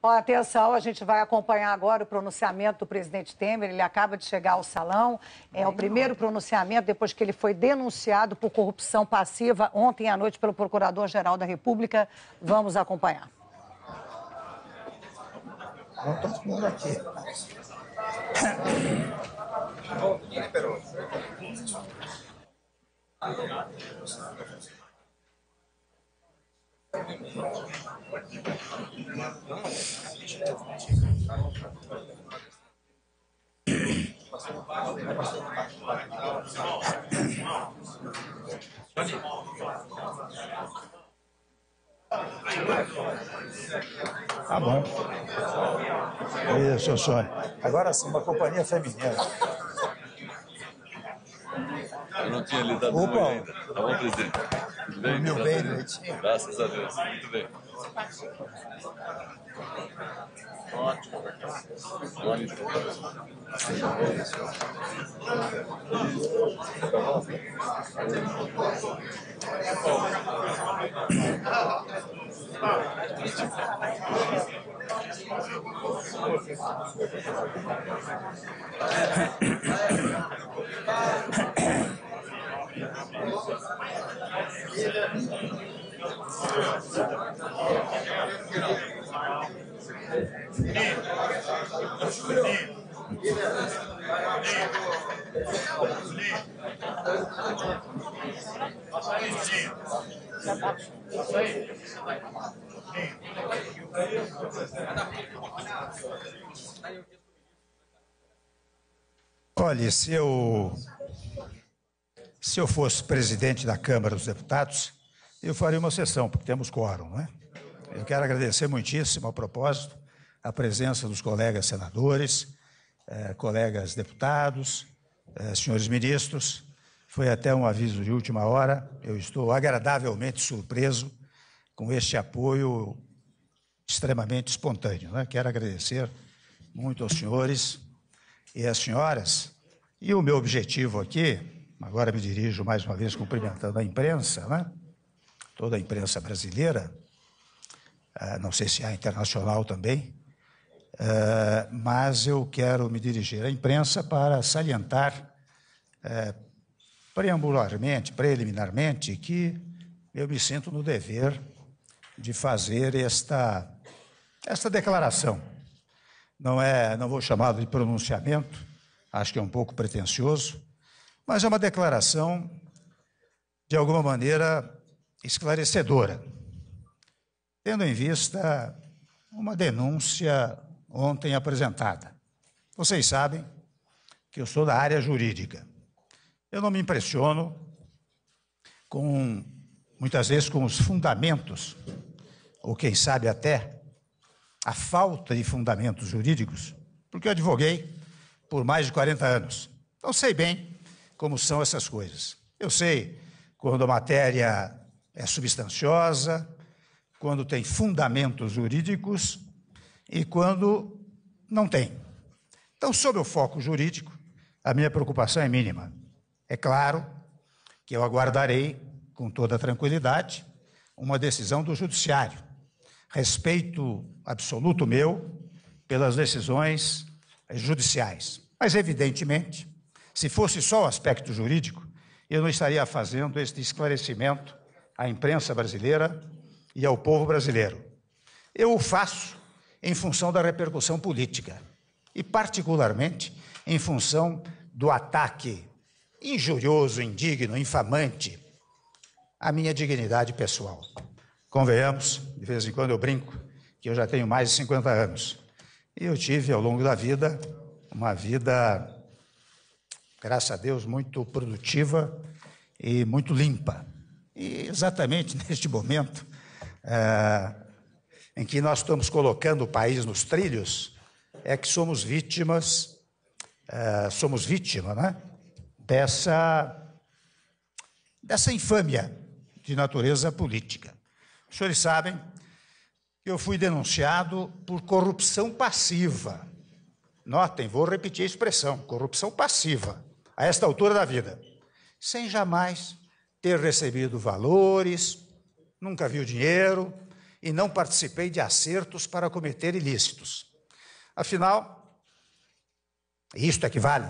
Ó, atenção, a gente vai acompanhar agora o pronunciamento do presidente Temer. Ele acaba de chegar ao salão. É o primeiro pronunciamento depois que ele foi denunciado por corrupção passiva ontem à noite pelo Procurador-Geral da República. Vamos acompanhar. Vamos todo mundo aqui. Tá bom. Isso, Sônia. Agora sim, uma companhia feminina. Eu não tinha lhe dado oi ainda. Tá bom, presidente? Tudo bem? Dormiu bem, Leitinho? Graças a Deus. Muito bem. Ótimo. Ótimo. Olha, se eu fosse presidente da Câmara dos Deputados, eu faria uma sessão, porque temos quórum, não é? Eu quero agradecer muitíssimo, a propósito, a presença dos colegas senadores, colegas deputados, senhores ministros. Foi até um aviso de última hora. Eu estou agradavelmente surpreso com este apoio extremamente espontâneo, né? Quero agradecer muito aos senhores e às senhoras. E o meu objetivo aqui, agora me dirijo mais uma vez cumprimentando a imprensa, né? Toda a imprensa brasileira, não sei se há internacional também, mas eu quero me dirigir à imprensa para salientar preliminarmente, que eu me sinto no dever de fazer esta declaração. Não vou chamá-lo de pronunciamento, acho que é um pouco pretensioso, mas é uma declaração, de alguma maneira, esclarecedora, tendo em vista uma denúncia ontem apresentada. Vocês sabem que eu sou da área jurídica. Eu não me impressiono muitas vezes com os fundamentos, ou quem sabe até a falta de fundamentos jurídicos, porque eu advoguei por mais de 40 anos. Então sei bem como são essas coisas. Eu sei quando a matéria é substanciosa, quando tem fundamentos jurídicos e quando não tem. Então, sob o foco jurídico, a minha preocupação é mínima. É claro que eu aguardarei, com toda tranquilidade, uma decisão do Judiciário. Respeito absoluto meu pelas decisões judiciais. Mas, evidentemente, se fosse só o aspecto jurídico, eu não estaria fazendo este esclarecimento à imprensa brasileira e ao povo brasileiro. Eu o faço em função da repercussão política e, particularmente, em função do ataque injurioso, indigno, infamante à minha dignidade pessoal. Convenhamos, de vez em quando eu brinco, que eu já tenho mais de 50 anos. E eu tive, ao longo da vida, uma vida, graças a Deus, muito produtiva e muito limpa. E exatamente neste momento em que nós estamos colocando o país nos trilhos, é que somos vítima, né, dessa infâmia de natureza política. Os senhores sabem que eu fui denunciado por corrupção passiva. Notem, vou repetir a expressão, corrupção passiva, a esta altura da vida, sem jamais ter recebido valores, nunca vi o dinheiro e não participei de acertos para cometer ilícitos. Afinal, isto é que vale.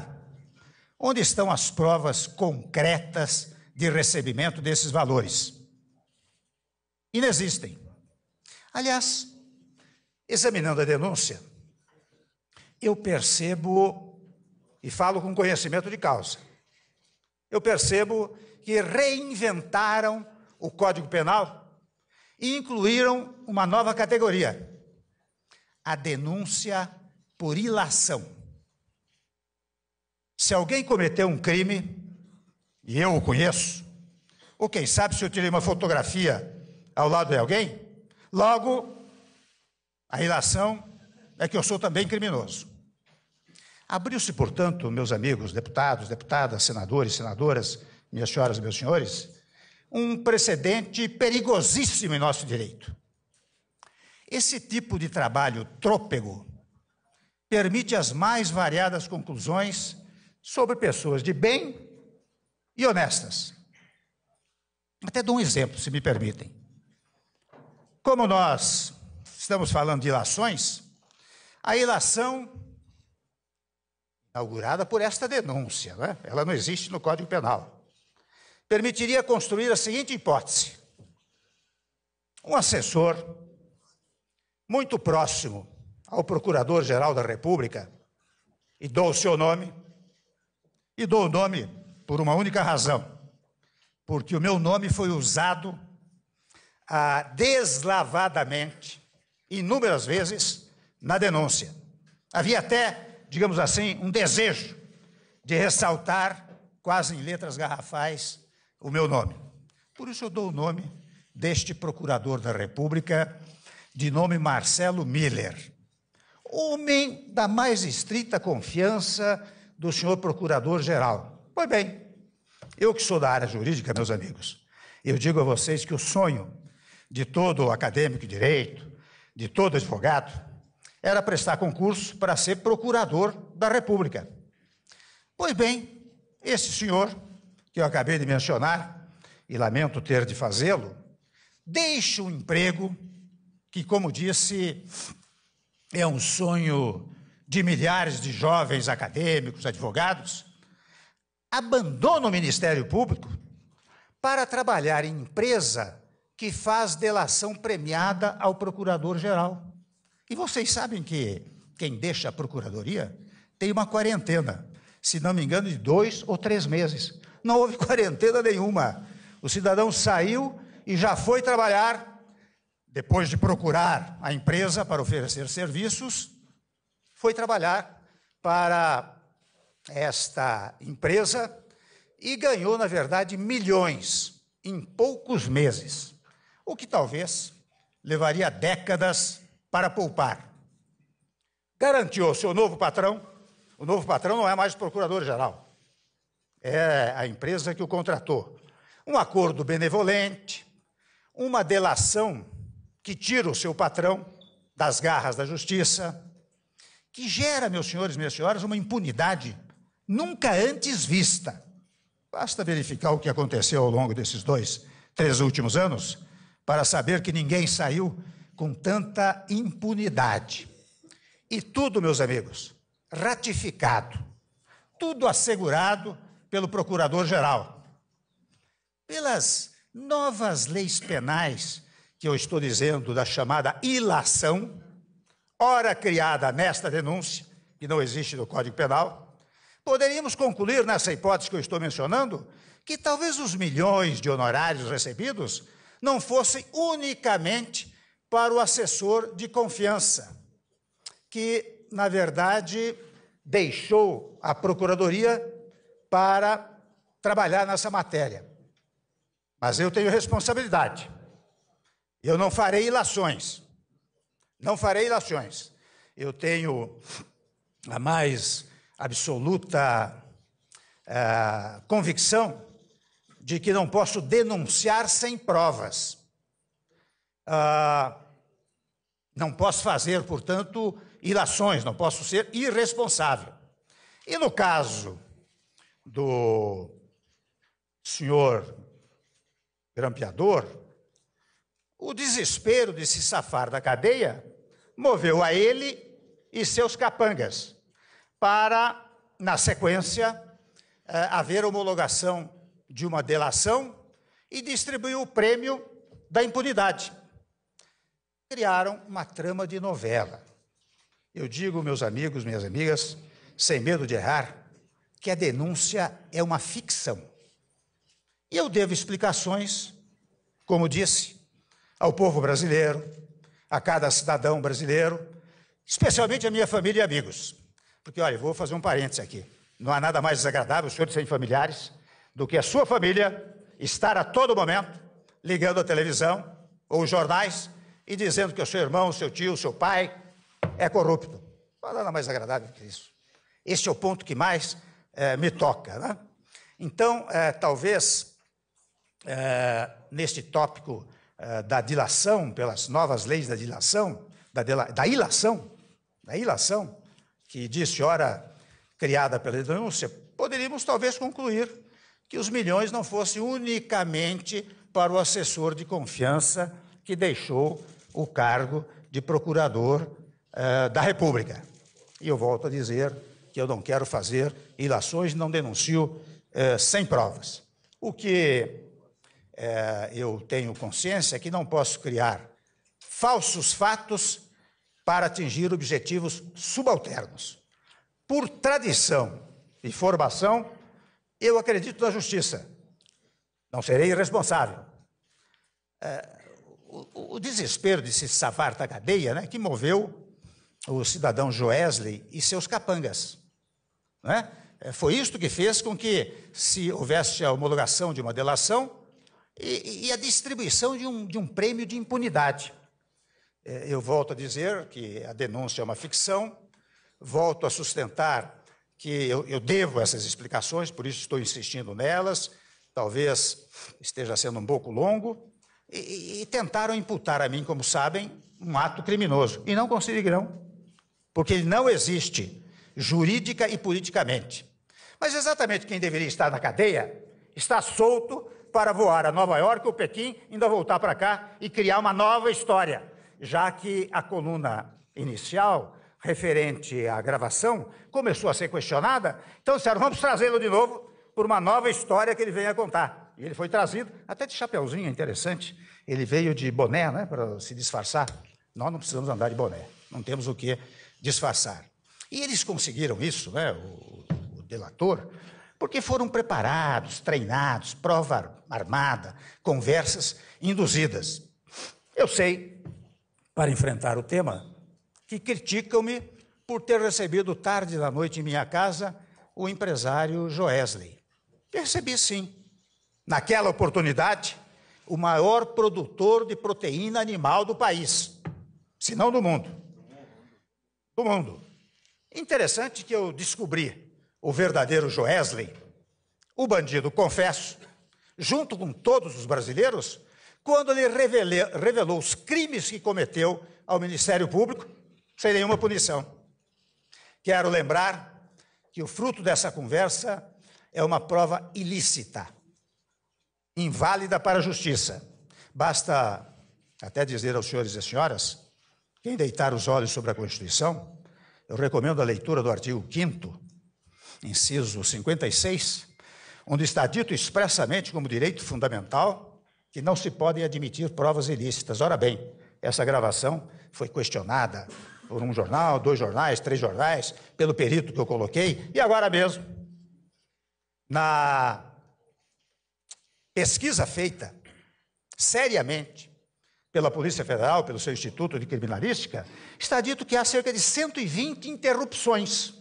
Onde estão as provas concretas de recebimento desses valores? Inexistem. Aliás, examinando a denúncia, eu percebo, e falo com conhecimento de causa, eu percebo que reinventaram o Código Penal e incluíram uma nova categoria, a denúncia por ilação. Se alguém cometeu um crime, e eu o conheço, ou quem sabe se eu tirei uma fotografia ao lado de alguém, logo, a ilação é que eu sou também criminoso. Abriu-se, portanto, meus amigos, deputados, deputadas, senadores, senadoras, minhas senhoras e meus senhores, um precedente perigosíssimo em nosso direito. Esse tipo de trabalho trôpego permite as mais variadas conclusões sobre pessoas de bem e honestas. Até dou um exemplo, se me permitem. Como nós estamos falando de ilações, a ilação inaugurada por esta denúncia, né? Ela não existe no Código Penal, permitiria construir a seguinte hipótese: um assessor muito próximo ao Procurador-Geral da República, e dou o seu nome, e dou o nome por uma única razão, porque o meu nome foi usado deslavadamente, inúmeras vezes, na denúncia. Havia até, digamos assim, um desejo de ressaltar, quase em letras garrafais, o meu nome. Por isso eu dou o nome deste Procurador da República, de nome Marcelo Miller, homem da mais estrita confiança do senhor Procurador-Geral. Pois bem, eu que sou da área jurídica, meus amigos, eu digo a vocês que o sonho de todo acadêmico de direito, de todo advogado, era prestar concurso para ser procurador da República. Pois bem, esse senhor, que eu acabei de mencionar, e lamento ter de fazê-lo, deixa um emprego que, como disse, é um sonho de milhares de jovens acadêmicos, advogados, abandona o Ministério Público para trabalhar em empresa que faz delação premiada ao Procurador-Geral. E vocês sabem que quem deixa a Procuradoria tem uma quarentena, se não me engano, de 2 ou 3 meses. Não houve quarentena nenhuma. O cidadão saiu e já foi trabalhar, depois de procurar a empresa para oferecer serviços, foi trabalhar para esta empresa e ganhou, na verdade, milhões em poucos meses, o que talvez levaria décadas para poupar. Garantiu ao seu novo patrão, o novo patrão não é mais o procurador-geral, é a empresa que o contratou, um acordo benevolente, uma delação que tira o seu patrão das garras da justiça, que gera, meus senhores e minhas senhoras, uma impunidade nunca antes vista. Basta verificar o que aconteceu ao longo desses 2, 3 últimos anos para saber que ninguém saiu com tanta impunidade. E tudo, meus amigos, ratificado, tudo assegurado pelo Procurador-Geral. Pelas novas leis penais, que eu estou dizendo da chamada ilação, ora criada nesta denúncia, que não existe no Código Penal, poderíamos concluir nessa hipótese que eu estou mencionando, que talvez os milhões de honorários recebidos não fossem unicamente para o assessor de confiança, que, na verdade, deixou a Procuradoria para trabalhar nessa matéria. Mas eu tenho responsabilidade. Eu não farei ilações. Não farei ilações. Eu tenho a mais absoluta convicção de que não posso denunciar sem provas. Não posso fazer, portanto, ilações, não posso ser irresponsável. E no caso do senhor grampeador, O desespero de se safar da cadeia moveu a ele e seus capangas para, na sequência, haver homologação de uma delação e distribuir o prêmio da impunidade. Criaram uma trama de novela. Eu digo, meus amigos, minhas amigas, sem medo de errar, que a denúncia é uma ficção. E eu devo explicações, como disse, ao povo brasileiro, a cada cidadão brasileiro, especialmente a minha família e amigos. Porque, olha, eu vou fazer um parênteses aqui. Não há nada mais desagradável, os senhores serem familiares, do que a sua família estar a todo momento ligando a televisão ou os jornais e dizendo que o seu irmão, o seu tio, o seu pai é corrupto. Não há nada mais agradável que isso. Este é o ponto que mais me toca, né? Então, talvez, neste tópico da dilação, pelas novas leis da dilação, da ilação, que disse, ora, criada pela denúncia, poderíamos talvez concluir que os milhões não fossem unicamente para o assessor de confiança que deixou o cargo de procurador da República. E eu volto a dizer que eu não quero fazer ilações, não denuncio sem provas. O que eu tenho consciência é que não posso criar falsos fatos para atingir objetivos subalternos. Por tradição e formação, eu acredito na justiça. Não serei irresponsável. O desespero de se safar da cadeia, né, que moveu o cidadão Joesley e seus capangas. Né? Foi isto que fez com que se houvesse a homologação de uma delação e a distribuição de um prêmio de impunidade. Eu volto a dizer que a denúncia é uma ficção, volto a sustentar que eu devo essas explicações, por isso estou insistindo nelas, talvez esteja sendo um pouco longo, e tentaram imputar a mim, como sabem, um ato criminoso, e não conseguirão, porque ele não existe jurídica e politicamente. Mas exatamente quem deveria estar na cadeia está solto para voar a Nova York ou Pequim, ainda voltar para cá e criar uma nova história, já que a coluna inicial, referente à gravação, começou a ser questionada, então disseram, vamos trazê-lo de novo por uma nova história que ele venha contar. E ele foi trazido, até de chapeuzinho, interessante, ele veio de boné, né, para se disfarçar. Nós não precisamos andar de boné, não temos o que disfarçar. E eles conseguiram isso, né, o delator, porque foram preparados, treinados, prova armada, conversas induzidas. Eu sei, para enfrentar o tema, que criticam-me por ter recebido tarde da noite em minha casa o empresário Joesley. Eu recebi, sim. Naquela oportunidade, o maior produtor de proteína animal do país, se não do mundo. Do mundo. Interessante que eu descobri o verdadeiro Joesley, o bandido, confesso, junto com todos os brasileiros, quando ele revelou os crimes que cometeu ao Ministério Público, sem nenhuma punição. Quero lembrar que o fruto dessa conversa é uma prova ilícita, inválida para a justiça. Basta até dizer aos senhores e senhoras, quem deitar os olhos sobre a Constituição, eu recomendo a leitura do artigo 5º, inciso 56, onde está dito expressamente como direito fundamental que não se podem admitir provas ilícitas. Ora bem, essa gravação foi questionada por um jornal, 2 jornais, 3 jornais, pelo perito que eu coloquei, e agora mesmo, na pesquisa feita seriamente pela Polícia Federal, pelo seu Instituto de Criminalística, está dito que há cerca de 120 interrupções,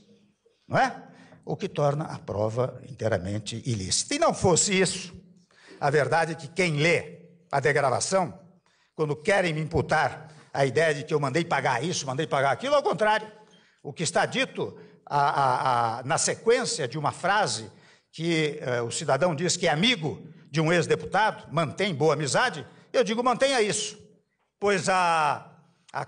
não é? O que torna a prova inteiramente ilícita. E não fosse isso, a verdade é que quem lê a degravação, quando querem me imputar a ideia de que eu mandei pagar isso, mandei pagar aquilo, ao contrário. O que está dito na sequência de uma frase que o cidadão diz que é amigo de um ex-deputado, mantém boa amizade, eu digo mantenha isso, pois a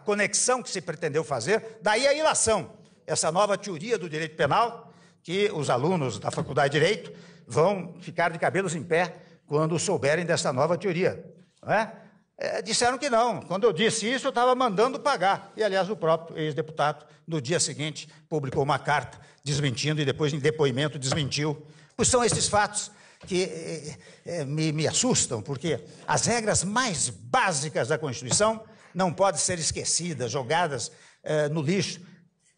conexão que se pretendeu fazer, daí a ilação, essa nova teoria do direito penal, que os alunos da Faculdade de Direito vão ficar de cabelos em pé quando souberem dessa nova teoria, não é? disseram que não. Quando eu disse isso, eu estava mandando pagar. E, aliás, o próprio ex-deputado, no dia seguinte, publicou uma carta desmentindo e depois, em depoimento, desmentiu. Pois são esses fatos que me assustam, porque as regras mais básicas da Constituição não podem ser esquecidas, jogadas no lixo,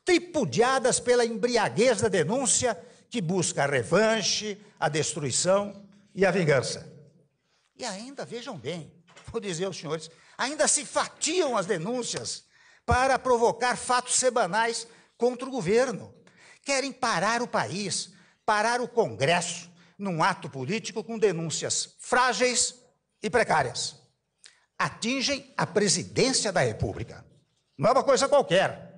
tripudiadas pela embriaguez da denúncia que busca a revanche, a destruição e a vingança. E ainda, vejam bem, vou dizer aos senhores, ainda se fatiam as denúncias para provocar fatos semanais contra o governo. Querem parar o país, parar o Congresso, num ato político com denúncias frágeis e precárias. Atingem a presidência da República. Não é uma coisa qualquer.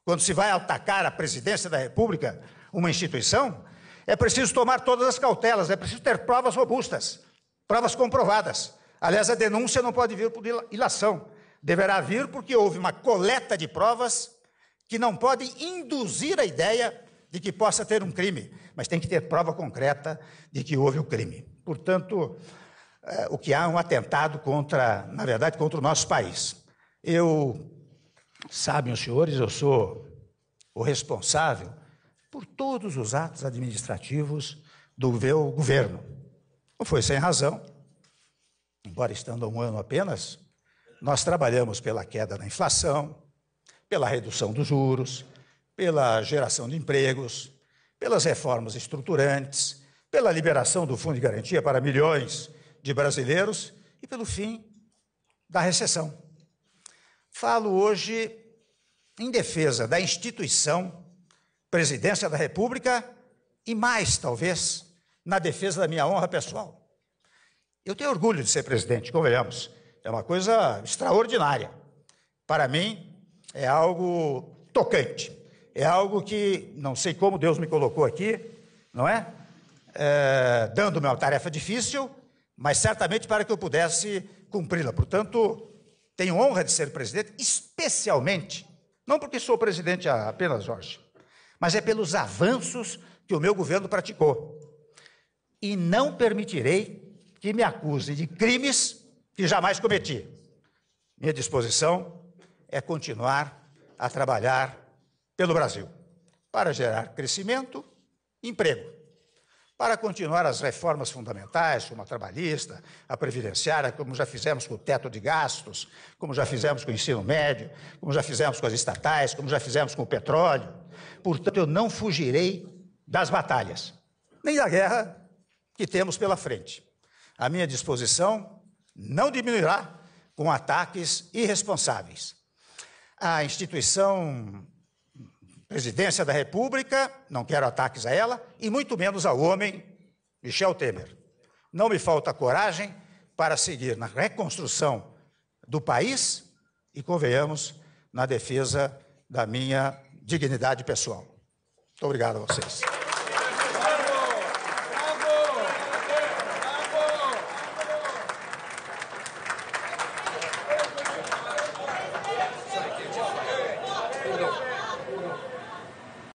Quando se vai atacar a presidência da República, uma instituição, é preciso tomar todas as cautelas, é preciso ter provas robustas, provas comprovadas. Aliás, a denúncia não pode vir por ilação. Deverá vir porque houve uma coleta de provas que não pode induzir a ideia de que possa ter um crime, mas tem que ter prova concreta de que houve o crime. Portanto, o que há é um atentado na verdade, contra o nosso país. Sabem os senhores, eu sou o responsável por todos os atos administrativos do meu governo. Não foi sem razão, embora estando há um ano apenas, nós trabalhamos pela queda da inflação, pela redução dos juros, pela geração de empregos, pelas reformas estruturantes, pela liberação do Fundo de Garantia para milhões de brasileiros e pelo fim da recessão. Falo hoje em defesa da instituição Presidência da República e mais, talvez, na defesa da minha honra pessoal. Eu tenho orgulho de ser presidente, convenhamos. É uma coisa extraordinária. Para mim, é algo tocante. É algo que, não sei como Deus me colocou aqui, não é? Dando-me uma tarefa difícil, mas certamente para que eu pudesse cumpri-la. Portanto, tenho honra de ser presidente, especialmente, não porque sou presidente apenas, Jorge, mas é pelos avanços que o meu governo praticou. E não permitirei que me acuse de crimes que jamais cometi. Minha disposição é continuar a trabalhar pelo Brasil, para gerar crescimento e emprego, para continuar as reformas fundamentais, como a trabalhista, a previdenciária, como já fizemos com o teto de gastos, como já fizemos com o ensino médio, como já fizemos com as estatais, como já fizemos com o petróleo. Portanto, eu não fugirei das batalhas, nem da guerra que temos pela frente. A minha disposição não diminuirá com ataques irresponsáveis. A instituição Presidência da República, não quero ataques a ela, e muito menos ao homem Michel Temer. Não me falta coragem para seguir na reconstrução do país e, convenhamos, na defesa da minha dignidade pessoal. Muito obrigado a vocês.